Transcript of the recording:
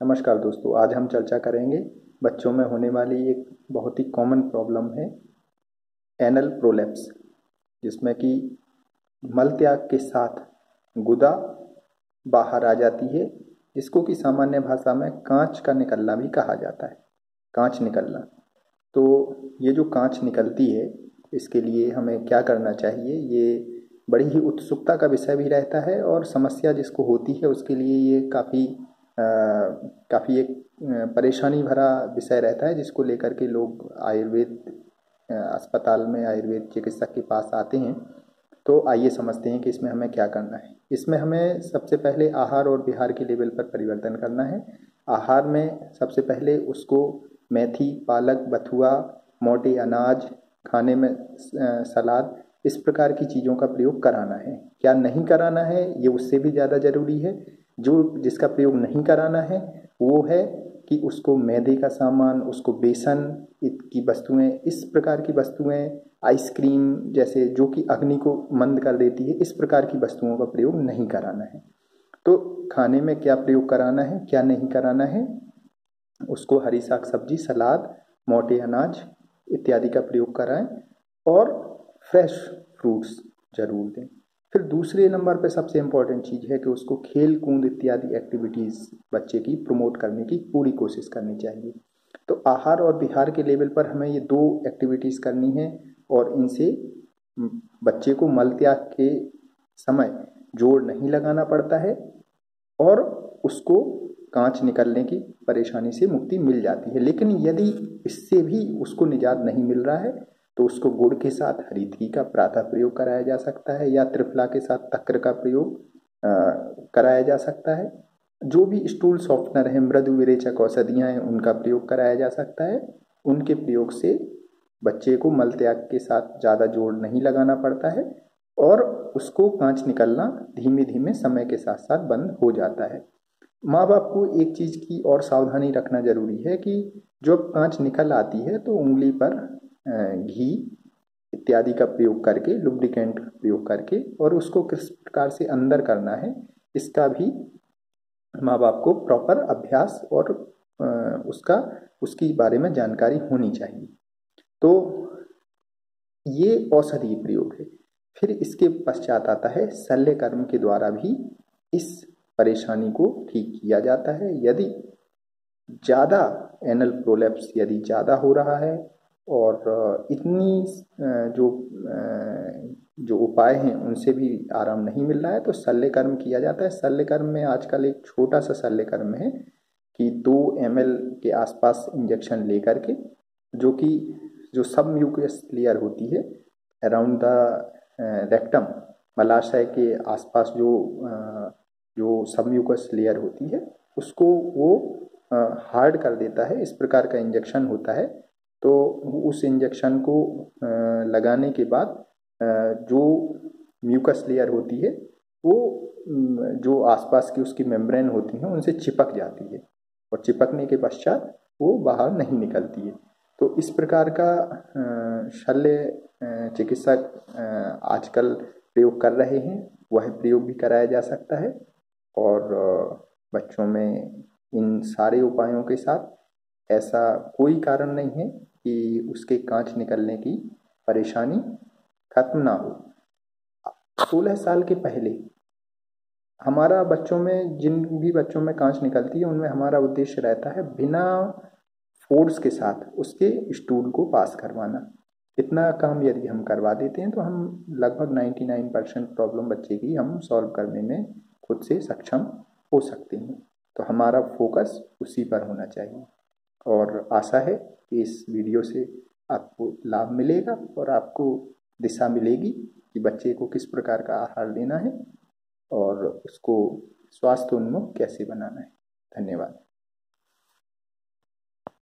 नमस्कार दोस्तों, आज हम चर्चा करेंगे बच्चों में होने वाली एक बहुत ही कॉमन प्रॉब्लम है एनल प्रोलेप्स, जिसमें कि मल त्याग के साथ गुदा बाहर आ जाती है, जिसको कि सामान्य भाषा में कांच का निकलना भी कहा जाता है। कांच निकलना, तो ये जो कांच निकलती है इसके लिए हमें क्या करना चाहिए, ये बड़ी ही उत्सुकता का विषय भी रहता है और समस्या जिसको होती है उसके लिए ये काफ़ी एक परेशानी भरा विषय रहता है, जिसको लेकर के लोग आयुर्वेद अस्पताल में आयुर्वेद चिकित्सक के पास आते हैं। तो आइए समझते हैं कि इसमें हमें क्या करना है। इसमें हमें सबसे पहले आहार और विहार के लेवल पर परिवर्तन करना है। आहार में सबसे पहले उसको मेथी, पालक, बथुआ, मोटे अनाज, खाने में सलाद, इस प्रकार की चीज़ों का प्रयोग कराना है। क्या नहीं कराना है ये उससे भी ज़्यादा ज़रूरी है। जो जिसका प्रयोग नहीं कराना है वो है कि उसको मैदे का सामान, उसको बेसन की वस्तुएं, इस प्रकार की वस्तुएं, आइसक्रीम जैसे जो कि अग्नि को मंद कर देती है, इस प्रकार की वस्तुओं का प्रयोग नहीं कराना है। तो खाने में क्या प्रयोग कराना है, क्या नहीं कराना है, उसको हरी साग सब्जी, सलाद, मोटे अनाज इत्यादि का प्रयोग कराएं और फ्रेश फ्रूट्स जरूर दें। फिर दूसरे नंबर पे सबसे इम्पोर्टेंट चीज़ है कि उसको खेल कूद इत्यादि एक्टिविटीज़ बच्चे की प्रमोट करने की पूरी कोशिश करनी चाहिए। तो आहार और विहार के लेवल पर हमें ये दो एक्टिविटीज़ करनी है और इनसे बच्चे को मल त्याग के समय जोर नहीं लगाना पड़ता है और उसको कांच निकलने की परेशानी से मुक्ति मिल जाती है। लेकिन यदि इससे भी उसको निजात नहीं मिल रहा है तो उसको गुड़ के साथ हरीथी का प्रातः प्रयोग कराया जा सकता है या त्रिफला के साथ तक्र का प्रयोग कराया जा सकता है। जो भी स्टूल सॉफ्टनर है, मृदु विरेचक औषधियाँ हैं, उनका प्रयोग कराया जा सकता है। उनके प्रयोग से बच्चे को मल त्याग के साथ ज़्यादा जोर नहीं लगाना पड़ता है और उसको कांच निकलना धीमे धीमे समय के साथ साथ बंद हो जाता है। माँ बाप को एक चीज़ की और सावधानी रखना जरूरी है कि जब कांच निकल आती है तो उंगली पर घी इत्यादि का प्रयोग करके, लुब्रिकेंट प्रयोग करके, और उसको किस प्रकार से अंदर करना है इसका भी माँ बाप को प्रॉपर अभ्यास और उसकी बारे में जानकारी होनी चाहिए। तो ये औषधीय प्रयोग है। फिर इसके पश्चात आता है शल्य कर्म के द्वारा भी इस परेशानी को ठीक किया जाता है। यदि ज़्यादा एनल प्रोलेप्स यदि ज़्यादा हो रहा है और इतनी जो उपाय हैं उनसे भी आराम नहीं मिल रहा है तो शल्य कर्म किया जाता है। शल्य कर्म में आजकल एक छोटा सा शल्य कर्म है कि 2 ml के आसपास इंजेक्शन लेकर के, जो सब म्यूकस लेयर होती है अराउंड द रेक्टम, मलाशय के आसपास जो सब म्यूकस लेयर होती है उसको वो हार्ड कर देता है। इस प्रकार का इंजेक्शन होता है। तो उस इंजेक्शन को लगाने के बाद जो म्यूकस लेयर होती है वो जो आसपास की उसकी मेम्ब्रेन होती हैं उनसे चिपक जाती है और चिपकने के पश्चात वो बाहर नहीं निकलती है। तो इस प्रकार का शल्य चिकित्सक आजकल प्रयोग कर रहे हैं, वह प्रयोग भी कराया जा सकता है और बच्चों में इन सारे उपायों के साथ ऐसा कोई कारण नहीं है कि उसके कांच निकलने की परेशानी खत्म ना हो। 16 साल के पहले हमारा बच्चों में, जिन भी बच्चों में कांच निकलती है उनमें हमारा उद्देश्य रहता है बिना फोर्स के साथ उसके स्टूल को पास करवाना। इतना काम यदि हम करवा देते हैं तो हम लगभग 99% प्रॉब्लम बच्चे की हम सॉल्व करने में खुद से सक्षम हो सकते हैं। तो हमारा फोकस उसी पर होना चाहिए और आशा है कि इस वीडियो से आपको लाभ मिलेगा और आपको दिशा मिलेगी कि बच्चे को किस प्रकार का आहार लेना है और उसको स्वास्थ्योन्मुख कैसे बनाना है। धन्यवाद।